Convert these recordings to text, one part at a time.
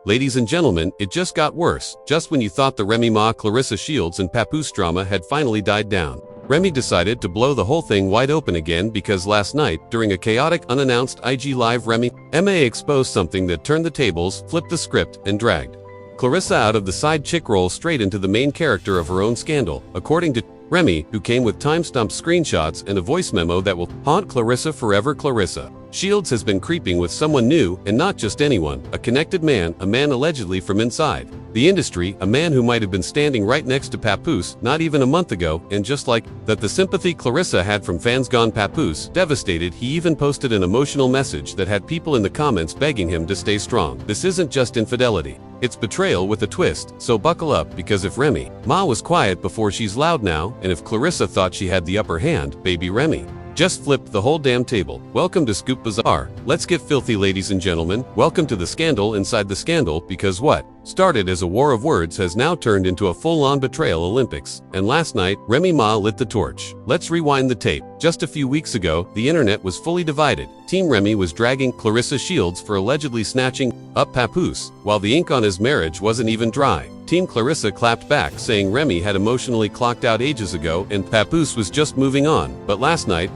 Ladies and gentlemen, it just got worse. Just when you thought the Remy Ma, Claressa Shields and Papoose drama had finally died down, Remy decided to blow the whole thing wide open again because last night, during a chaotic, unannounced IG Live, Remy Ma exposed something that turned the tables, flipped the script, and dragged Claressa out of the side chick role straight into the main character of her own scandal, according to Remy, who came with time-stamped screenshots and a voice memo that will haunt Claressa forever. Claressa Shields has been creeping with someone new, and not just anyone, a connected man, a man allegedly from inside the industry, a man who might have been standing right next to Papoose not even a month ago, and just like that, the sympathy Claressa had from fans gone Papoose. Devastated, he even posted an emotional message that had people in the comments begging him to stay strong. This isn't just infidelity. It's betrayal with a twist, so buckle up, because if Remy Ma was quiet before, she's loud now, and if Claressa thought she had the upper hand, baby Remy just flipped the whole damn table. Welcome to Scoop Bazaar. Let's get filthy, ladies and gentlemen. Welcome to the scandal inside the scandal, because what started as a war of words has now turned into a full-on betrayal Olympics. And last night, Remy Ma lit the torch. Let's rewind the tape. Just a few weeks ago, the internet was fully divided. Team Remy was dragging Claressa Shields for allegedly snatching up Papoose, while the ink on his marriage wasn't even dry. Team Claressa clapped back, saying Remy had emotionally clocked out ages ago and Papoose was just moving on. But last night,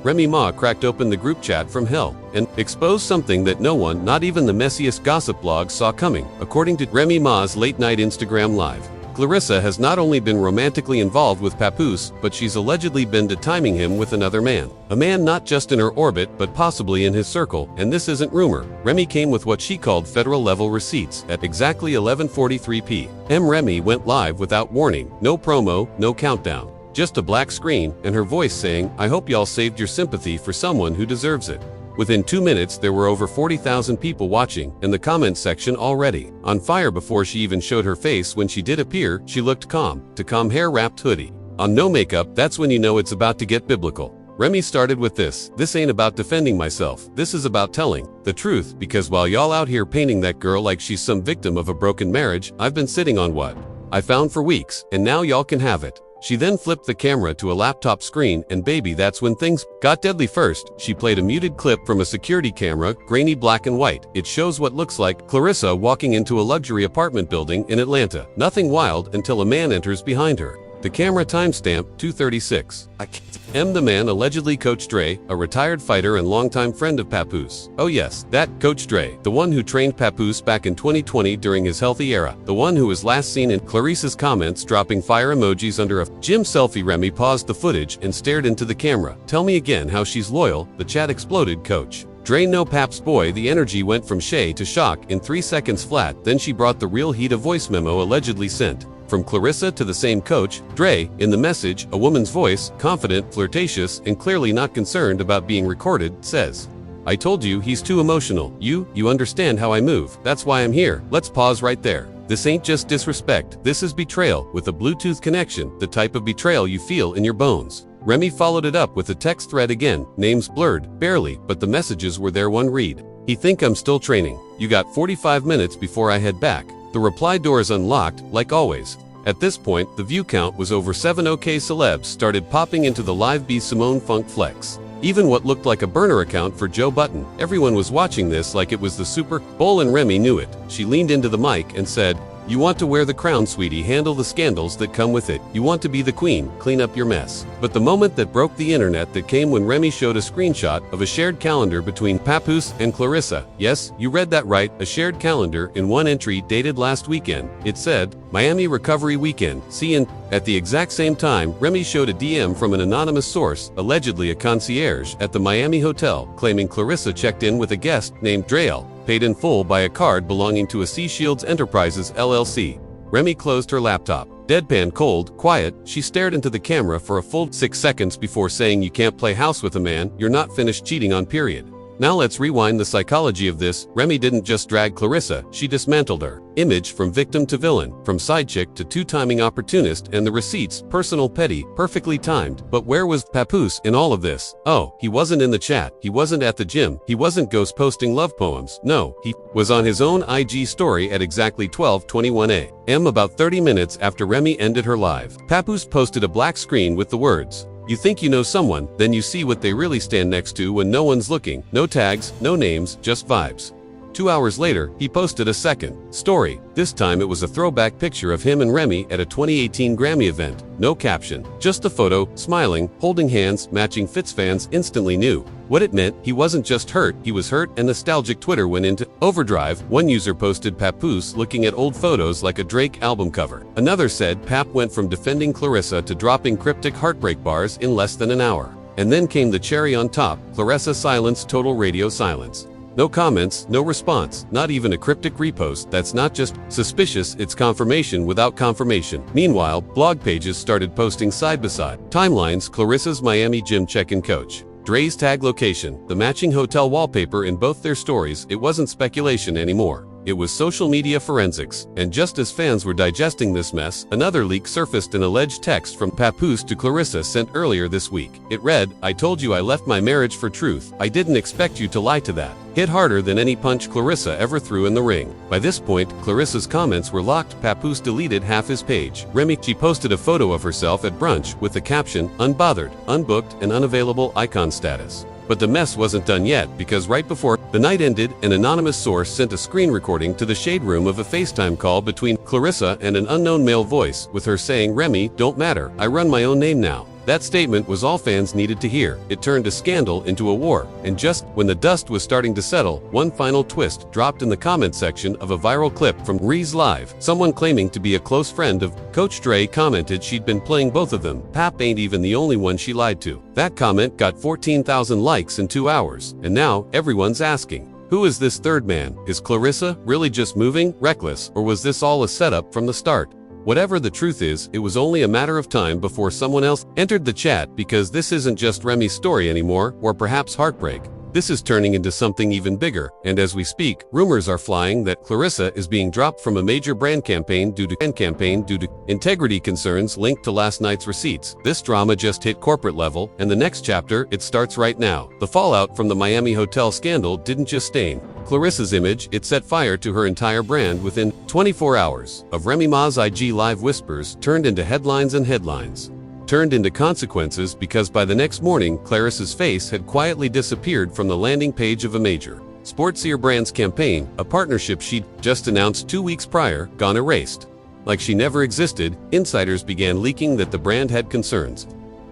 Remy Ma cracked open the group chat from hell and exposed something that no one, not even the messiest gossip blog, saw coming. According to Remy Ma's late-night Instagram Live, Claressa has not only been romantically involved with Papoose, but she's allegedly been timing him with another man. A man not just in her orbit, but possibly in his circle, and this isn't rumor. Remy came with what she called federal-level receipts. At exactly 11:43 p.m. Remy went live without warning. No promo, no countdown. Just a black screen, and her voice saying, "I hope y'all saved your sympathy for someone who deserves it." Within 2 minutes, there were over 40,000 people watching, and the comments section already on fire. Before she even showed her face, when she did appear, she looked calm, to calm hair-wrapped hoodie on, no makeup. That's when you know it's about to get biblical. Remy started with this: "This ain't about defending myself. This is about telling the truth, because while y'all out here painting that girl like she's some victim of a broken marriage, I've been sitting on what I found for weeks, and now y'all can have it." She then flipped the camera to a laptop screen, and baby, that's when things got deadly. First, she played a muted clip from a security camera, grainy black and white. It shows what looks like Claressa walking into a luxury apartment building in Atlanta. Nothing wild until a man enters behind her. The camera timestamp 2:36 a.m. The man allegedly Coach Dre, a retired fighter and longtime friend of Papoose. Oh yes, that Coach Dre, the one who trained Papoose back in 2020 during his healthy era, the one who was last seen in Claressa's comments dropping fire emojis under a gym selfie. Remy paused the footage and stared into the camera. "Tell me again how she's loyal." The chat exploded. Coach Dre, no Paps boy. The energy went from shay to shock in 3 seconds flat. Then she brought the real heat. A voice memo allegedly sent from Claressa to the same Coach Dre. In the message, a woman's voice, confident, flirtatious, and clearly not concerned about being recorded, says, "I told you he's too emotional. You understand how I move. That's why I'm here." Let's pause right there. This ain't just disrespect. This is betrayal with a Bluetooth connection, the type of betrayal you feel in your bones. Remy followed it up with a text thread again, names blurred, barely, but the messages were there. One read: "He think I'm still training. You got 45 minutes before I head back." The reply door is unlocked, like always. At this point, the view count was over 7. Celebs started popping into the live. Be Simone Funk Flex. Even what looked like a burner account for Joe Button. Everyone was watching this like it was the Super Bowl, and Remy knew it. She leaned into the mic and said, "You want to wear the crown, sweetie. Handle the scandals that come with it. You want to be the queen. Clean up your mess." But the moment that broke the internet that came when Remy showed a screenshot of a shared calendar between Papoose and Claressa. Yes, you read that right, a shared calendar. In one entry dated last weekend, it said, "Miami Recovery Weekend. See in." At the exact same time, Remy showed a DM from an anonymous source, allegedly a concierge at the Miami hotel, claiming Claressa checked in with a guest named Drael, paid in full by a card belonging to a Sea Shields Enterprises LLC. Remy closed her laptop. Deadpan cold, quiet, she stared into the camera for a full 6 seconds before saying, "You can't play house with a man you're not finished cheating on, period." Now let's rewind the psychology of this. Remy didn't just drag Claressa, she dismantled her image from victim to villain, from side chick to two-timing opportunist, and the receipts, personal, petty, perfectly timed. But where was Papoose in all of this? Oh, he wasn't in the chat, he wasn't at the gym, he wasn't ghost posting love poems. No, he was on his own IG story at exactly 12:21 a.m. about 30 minutes after Remy ended her live. Papoose posted a black screen with the words, "You think you know someone, then you see what they really stand next to when no one's looking." No tags, no names, just vibes. 2 hours later, he posted a second story. This time it was a throwback picture of him and Remy at a 2018 Grammy event. No caption, just a photo, smiling, holding hands, matching fits. Fans instantly knew what it meant. He wasn't just hurt, he was hurt, and nostalgic Twitter went into overdrive. One user posted Papoose looking at old photos like a Drake album cover. Another said Pap went from defending Claressa to dropping cryptic heartbreak bars in less than an hour. And then came the cherry on top, Claressa silence, total radio silence. No comments, no response, not even a cryptic repost. That's not just suspicious, it's confirmation without confirmation. Meanwhile, blog pages started posting side-by-side timelines, Claressa's Miami gym check-in coach, Dre's tag location, the matching hotel wallpaper in both their stories. It wasn't speculation anymore. It was social media forensics. And just as fans were digesting this mess, another leak surfaced, an alleged text from Papoose to Claressa sent earlier this week. It read, "I told you I left my marriage for truth. I didn't expect you to lie to that." Hit harder than any punch Claressa ever threw in the ring. By this point, Claressa's comments were locked. Papoose deleted half his page. Remy, she posted a photo of herself at brunch with the caption, "Unbothered, unbooked, and unavailable icon status." But the mess wasn't done yet, because right before the night ended, an anonymous source sent a screen recording to the shade room of a FaceTime call between Claressa and an unknown male voice, with her saying, "Remy, don't matter, I run my own name now." That statement was all fans needed to hear. It turned a scandal into a war. And just when the dust was starting to settle, one final twist dropped in the comment section of a viral clip from Re's Live. Someone claiming to be a close friend of Coach Dre commented she'd been playing both of them. Pap ain't even the only one she lied to. That comment got 14,000 likes in 2 hours. And now, everyone's asking, who is this third man? Is Claressa really just moving reckless, or was this all a setup from the start? Whatever the truth is, it was only a matter of time before someone else entered the chat, because this isn't just Remy's story anymore, or perhaps heartbreak. This is turning into something even bigger, and as we speak, rumors are flying that Claressa is being dropped from a major brand campaign due to integrity concerns linked to last night's receipts. This drama just hit corporate level, and the next chapter, it starts right now. The fallout from the Miami hotel scandal didn't just stain Claressa's image, it set fire to her entire brand. Within 24 hours of Remy Ma's IG Live whispers turned into headlines, and headlines turned into consequences, because by the next morning, Claressa's face had quietly disappeared from the landing page of a major sportswear brand's campaign, a partnership she'd just announced 2 weeks prior, gone erased. Like she never existed. Insiders began leaking that the brand had concerns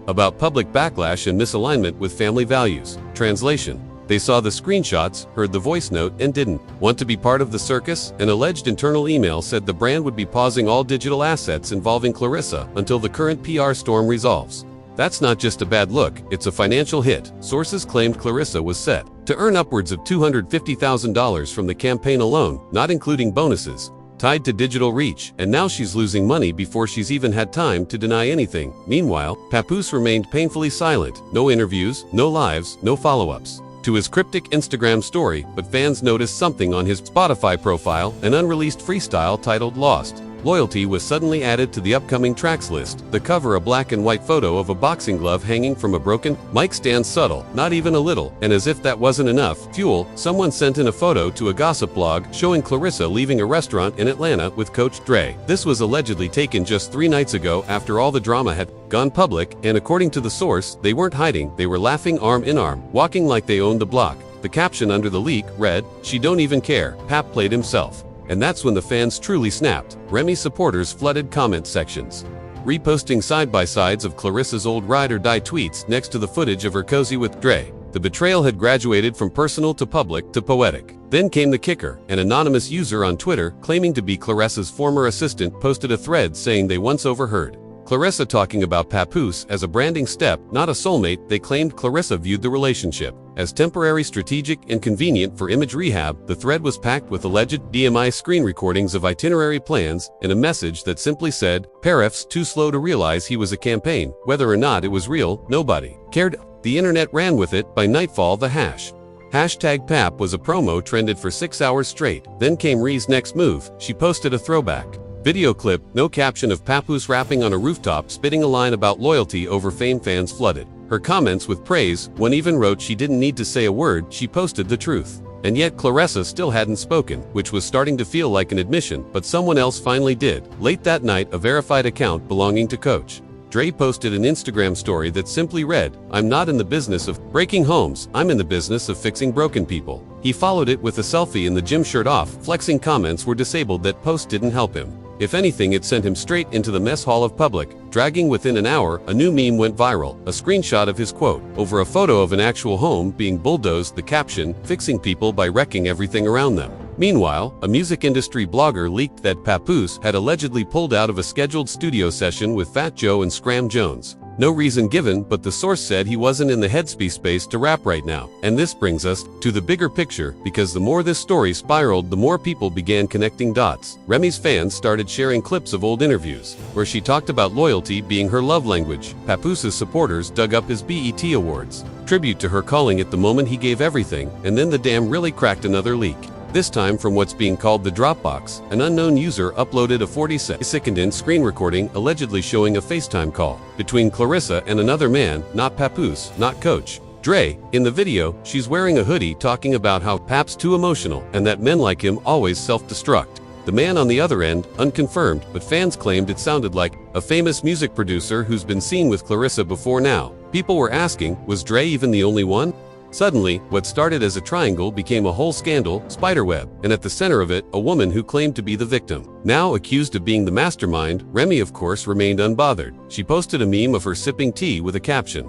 about public backlash and misalignment with family values. Translation: they saw the screenshots, heard the voice note, and didn't want to be part of the circus. An alleged internal email said the brand would be pausing all digital assets involving Claressa until the current PR storm resolves. That's not just a bad look, it's a financial hit. Sources claimed Claressa was set to earn upwards of $250,000 from the campaign alone, not including bonuses tied to digital reach, and now she's losing money before she's even had time to deny anything. Meanwhile, Papoose remained painfully silent. No interviews, no lives, no follow-ups to his cryptic Instagram story, but fans noticed something on his Spotify profile. An unreleased freestyle titled Lost. Loyalty was suddenly added to the upcoming tracks list. The cover, a black and white photo of a boxing glove hanging from a broken mic stand. Subtle, not even a little. And as if that wasn't enough fuel, someone sent in a photo to a gossip blog showing Claressa leaving a restaurant in Atlanta with Coach Dre. This was allegedly taken just 3 nights ago, after all the drama had gone public, and according to the source, they weren't hiding, they were laughing arm in arm, walking like they owned the block. The caption under the leak read, "She don't even care, Pap played himself." And that's when the fans truly snapped. Remy supporters flooded comment sections, reposting side-by-sides of Claressa's old ride or die tweets next to the footage of her cozy with Dre. The betrayal had graduated from personal to public to poetic. Then came the kicker. An anonymous user on Twitter, claiming to be Claressa's former assistant, posted a thread saying they once overheard Claressa talking about Papoose as a branding step, not a soulmate. They claimed Claressa viewed the relationship as temporary, strategic, and convenient for image rehab. The thread was packed with alleged DMI screen recordings of itinerary plans and a message that simply said, "Paref's too slow to realize he was a campaign." Whether or not it was real, nobody cared. The internet ran with it. By nightfall, the hashtag Pap was a promo trended for 6 hours straight. Then came Re's next move. She posted a throwback video clip, no caption, of Papoose rapping on a rooftop, spitting a line about loyalty over fame. Fans flooded her comments with praise. One even wrote she didn't need to say a word, she posted the truth. And yet Claressa still hadn't spoken, which was starting to feel like an admission, but someone else finally did. Late that night, a verified account belonging to Coach Dre posted an Instagram story that simply read, "I'm not in the business of breaking homes, I'm in the business of fixing broken people." He followed it with a selfie in the gym shirt off, flexing. Comments were disabled. That post didn't help him. If anything, it sent him straight into the mess hall of public, dragging. Within an hour, a new meme went viral, a screenshot of his quote over a photo of an actual home being bulldozed, the caption, "Fixing people by wrecking everything around them." Meanwhile, a music industry blogger leaked that Papoose had allegedly pulled out of a scheduled studio session with Fat Joe and Scram Jones. No reason given, but the source said he wasn't in the headspace to rap right now. And this brings us to the bigger picture, because the more this story spiraled, the more people began connecting dots. Remy's fans started sharing clips of old interviews, where she talked about loyalty being her love language. Papoose's supporters dug up his BET Awards tribute to her, calling it the moment he gave everything, and then the dam really cracked. Another leak. This time from what's being called the Dropbox. An unknown user uploaded a 40-second screen recording allegedly showing a FaceTime call between Claressa and another man, not Papoose, not Coach Dre. In the video, she's wearing a hoodie talking about how Pap's too emotional and that men like him always self-destruct. The man on the other end, unconfirmed, but fans claimed it sounded like a famous music producer who's been seen with Claressa before. Now, people were asking, was Dre even the only one? Suddenly, what started as a triangle became a whole scandal, spiderweb, and at the center of it, a woman who claimed to be the victim. Now accused of being the mastermind, Remy of course remained unbothered. She posted a meme of her sipping tea with a caption,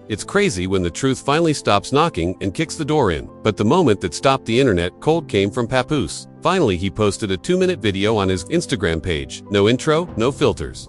"It's crazy when the truth finally stops knocking and kicks the door in." But the moment that stopped the internet cold came from Papoose. Finally, he posted a 2-minute video on his Instagram page. No intro, no filters.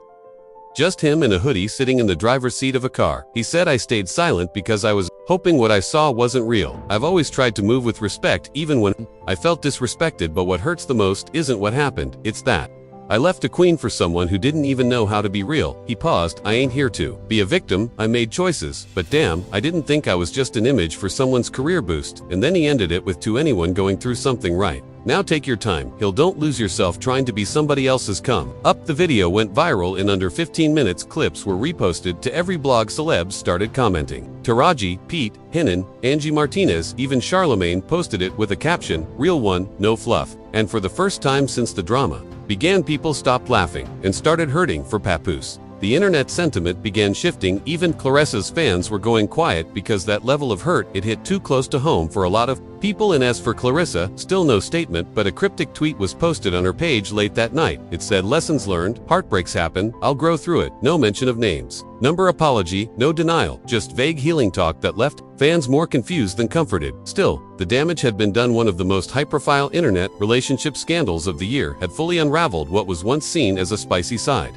Just him in a hoodie sitting in the driver's seat of a car. He said, "I stayed silent because I was hoping what I saw wasn't real. I've always tried to move with respect even when I felt disrespected, but what hurts the most isn't what happened, it's that I left a queen for someone who didn't even know how to be real." He paused. "I ain't here to be a victim. I made choices, but damn, I didn't think I was just an image for someone's career boost." And then he ended it with, "To anyone going through something right now, take your time. Don't lose yourself trying to be somebody else's come up." The video went viral in under 15 minutes. Clips were reposted to every blog. Celebs started commenting. Taraji, Pete, Hinnon, Angie Martinez, even Charlemagne posted it with a caption, "Real one, no fluff." And for the first time since the drama began, people stopped laughing and started hurting for Papoose. The internet sentiment began shifting. Even Claressa's fans were going quiet because that level of hurt, it hit too close to home for a lot of people. And as for Claressa, still no statement, but a cryptic tweet was posted on her page late that night. It said, "Lessons learned, heartbreaks happen, I'll grow through it." No mention of names, number, apology, no denial, just vague healing talk that left fans more confused than comforted. Still, the damage had been done. One of the most high-profile internet relationship scandals of the year had fully unraveled what was once seen as a spicy side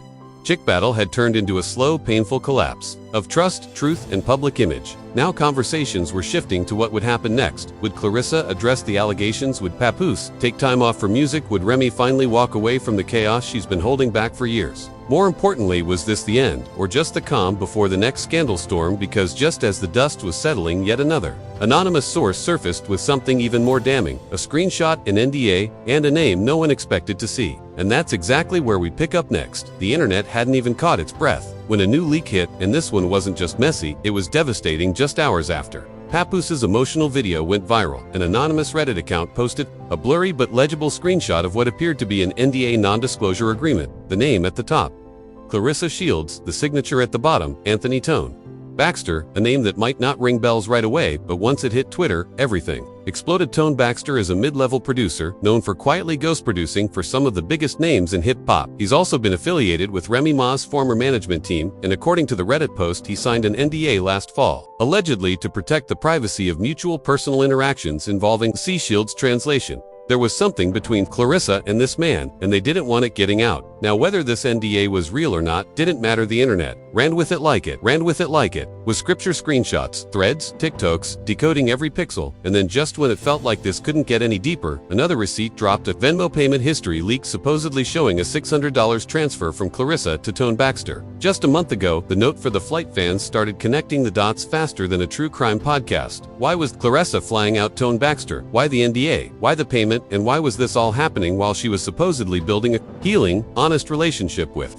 chick battle had turned into a slow, painful collapse of trust, truth, and public image. Now conversations were shifting to what would happen next. Would Claressa address the allegations? Would Papoose take time off for music? Would Remy finally walk away from the chaos she's been holding back for years? More importantly, was this the end, or just the calm before the next scandal storm? Because just as the dust was settling, yet another anonymous source surfaced with something even more damning, a screenshot, an NDA, and a name no one expected to see. And that's exactly where we pick up next. The internet hadn't even caught its breath when a new leak hit, and this one wasn't just messy, it was devastating. Just hours after Papoose's emotional video went viral, an anonymous Reddit account posted a blurry but legible screenshot of what appeared to be an NDA, non-disclosure agreement. The name at the top, Claressa Shields, the signature at the bottom, Anthony Tone Baxter, a name that might not ring bells right away, but once it hit Twitter, everything exploded. Tone Baxter is a mid-level producer known for quietly ghost producing for some of the biggest names in hip-hop. He's also been affiliated with Remy Ma's former management team, and according to the Reddit post, he signed an NDA last fall, allegedly to protect the privacy of mutual personal interactions involving C. Shields. Translation: there was something between Claressa and this man, and they didn't want it getting out. Now, whether this NDA was real or not didn't matter. The internet ran with it like it was scripture. Screenshots, threads, TikToks, decoding every pixel. And then just when it felt like this couldn't get any deeper, another receipt dropped. A Venmo payment history leak supposedly showing a $600 transfer from Claressa to Tone Baxter. Just a month ago, the note for the flight fans started connecting the dots faster than a true crime podcast. Why was Claressa flying out Tone Baxter? Why the NDA? Why the payment? And why was this all happening while she was supposedly building a healing, honest relationship with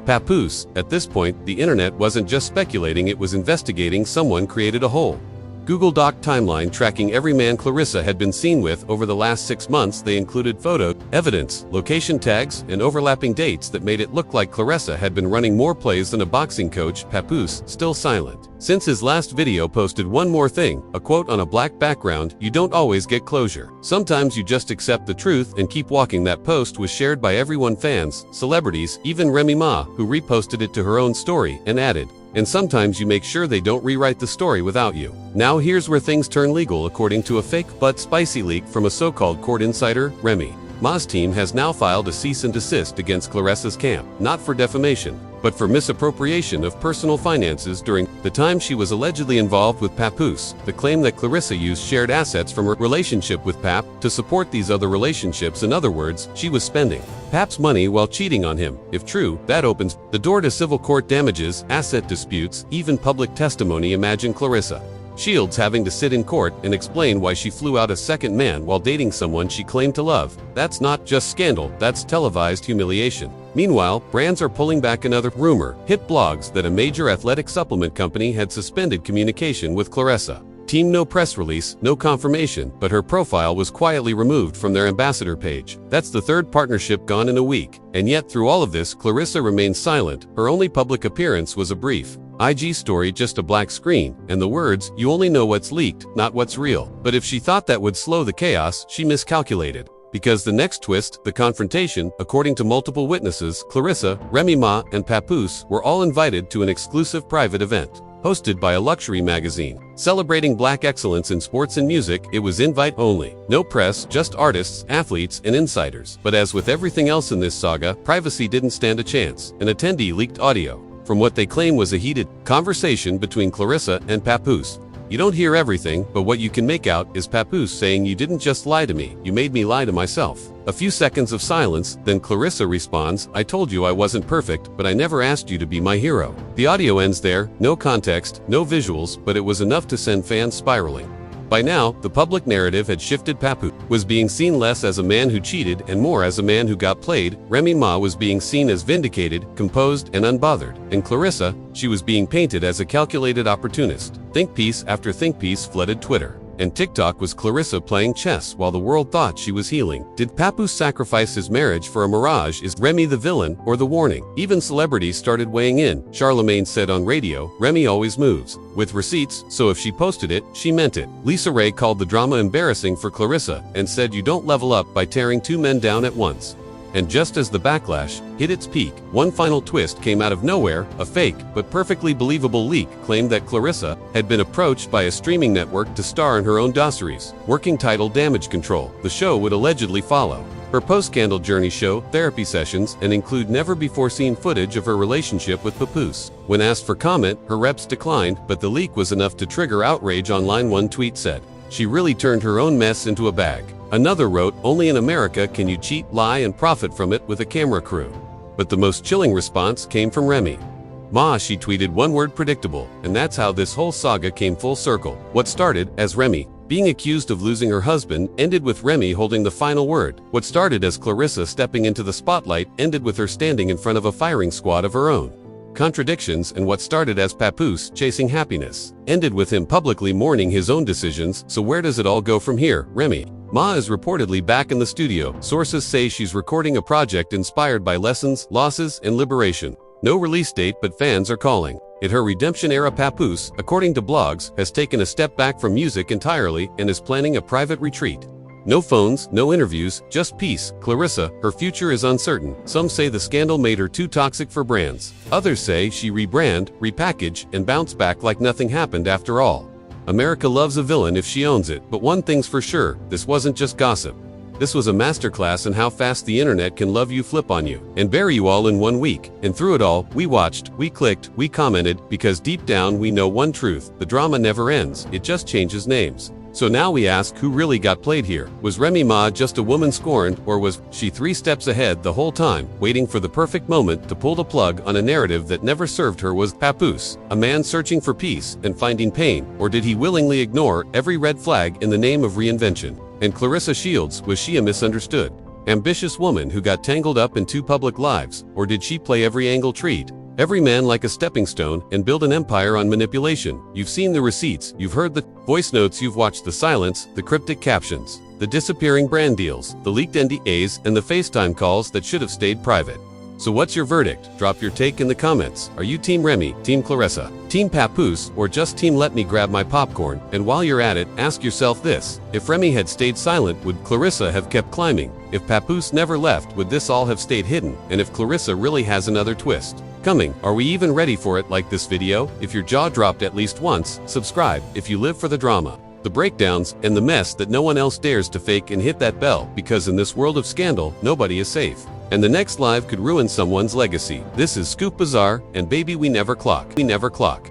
Papoose? At this point, the internet wasn't just speculating, it was investigating. Someone created a hole Google Doc timeline tracking every man Claressa had been seen with over the last 6 months. They included photo, evidence, location tags, and overlapping dates that made it look like Claressa had been running more plays than a boxing coach. Papoose, still silent. Since his last video posted one more thing, a quote on a black background, "You don't always get closure. Sometimes you just accept the truth and keep walking." That post was shared by everyone, fans, celebrities, even Remy Ma, who reposted it to her own story and added, "And sometimes you make sure they don't rewrite the story without you." Now here's where things turn legal. According to a fake but spicy leak from a so-called court insider, Remy Ma's team has now filed a cease and desist against Claressa's camp, not for defamation, but for misappropriation of personal finances during the time she was allegedly involved with Papoose. The claim that Claressa used shared assets from her relationship with Pap to support these other relationships. In other words, she was spending Pap's money while cheating on him. If true, that opens the door to civil court damages, asset disputes, even public testimony. Imagine Claressa Shields having to sit in court and explain why she flew out a second man while dating someone she claimed to love. That's not just scandal, that's televised humiliation. Meanwhile, brands are pulling back. Another rumor hit blogs that a major athletic supplement company had suspended communication with Claressa. Team no press release, no confirmation, but her profile was quietly removed from their ambassador page. That's the third partnership gone in a week. And yet through all of this, Claressa remains silent. Her only public appearance was a brief IG story, just a black screen, and the words, "You only know what's leaked, not what's real." But if she thought that would slow the chaos, she miscalculated. Because the next twist, the confrontation, according to multiple witnesses, Claressa, Remy Ma, and Papoose were all invited to an exclusive private event hosted by a luxury magazine celebrating black excellence in sports and music. It was invite only. No press, just artists, athletes, and insiders. But as with everything else in this saga, privacy didn't stand a chance. An attendee leaked audio from what they claim was a heated conversation between Claressa and Papoose. You don't hear everything, but what you can make out is Papoose saying, "You didn't just lie to me, you made me lie to myself." A few seconds of silence, then Claressa responds, "I told you I wasn't perfect, but I never asked you to be my hero." The audio ends there, no context, no visuals, but it was enough to send fans spiraling. By now, the public narrative had shifted. Papoose was being seen less as a man who cheated and more as a man who got played. Remy Ma was being seen as vindicated, composed, and unbothered. And Claressa, she was being painted as a calculated opportunist. Think piece after think piece flooded Twitter. And TikTok was Claressa playing chess while the world thought she was healing. Did Papoose sacrifice his marriage for a mirage? Is Remy the villain or the warning? Even celebrities started weighing in. Charlemagne said on radio, "Remy always moves with receipts, so if she posted it, she meant it." Lisa Ray called the drama embarrassing for Claressa and said, "You don't level up by tearing two men down at once." And just as the backlash hit its peak, one final twist came out of nowhere. A fake but perfectly believable leak claimed that Claressa had been approached by a streaming network to star in her own docuseries, working title Damage Control. The show would allegedly follow her post-scandal journey, show therapy sessions, and include never-before-seen footage of her relationship with Papoose. When asked for comment, her reps declined, but the leak was enough to trigger outrage online. One tweet said, "She really turned her own mess into a bag." Another wrote, "Only in America can you cheat, lie, and profit from it with a camera crew." But the most chilling response came from Remy Ma. She tweeted one word: predictable. And that's how this whole saga came full circle. What started as Remy being accused of losing her husband ended with Remy holding the final word. What started as Claressa stepping into the spotlight ended with her standing in front of a firing squad of her own contradictions. And what started as Papoose chasing happiness ended with him publicly mourning his own decisions. So where does it all go from here? Remy Ma is reportedly back in the studio. Sources say she's recording a project inspired by lessons, losses, and liberation. No release date, but fans are calling it her redemption era. Papoose, according to blogs, has taken a step back from music entirely and is planning a private retreat. No phones, no interviews, just peace. Claressa, her future is uncertain. Some say the scandal made her too toxic for brands. Others say she rebrand, repackage, and bounce back like nothing happened after all. America loves a villain if she owns it, but one thing's for sure, this wasn't just gossip. This was a masterclass in how fast the internet can love you, flip on you, and bury you all in 1 week. And through it all, we watched, we clicked, we commented, because deep down we know one truth: the drama never ends, it just changes names. So now we ask, who really got played here? Was Remy Ma just a woman scorned, or was she 3 steps ahead the whole time, waiting for the perfect moment to pull the plug on a narrative that never served her? Was Papoose a man searching for peace and finding pain, or did he willingly ignore every red flag in the name of reinvention? And Claressa Shields, was she a misunderstood, ambitious woman who got tangled up in 2 public lives, or did she play every angle treat Every man like a stepping stone and build an empire on manipulation. You've seen the receipts, you've heard the voice notes, you've watched the silence, the cryptic captions, the disappearing brand deals, the leaked NDAs, and the FaceTime calls that should have stayed private. So what's your verdict? Drop your take in the comments. Are you Team Remy, Team Claressa, Team Papoose, or just Team Let Me Grab My Popcorn? And while you're at it, ask yourself this. If Remy had stayed silent, would Claressa have kept climbing? If Papoose never left, would this all have stayed hidden? And if Claressa really has another twist coming, are we even ready for it? Like this video? If your jaw dropped at least once, subscribe if you live for the drama, the breakdowns, and the mess that no one else dares to fake, and hit that bell, because in this world of scandal, nobody is safe. And the next live could ruin someone's legacy. This is Scoop Bazaar, and baby, we never clock. We never clock.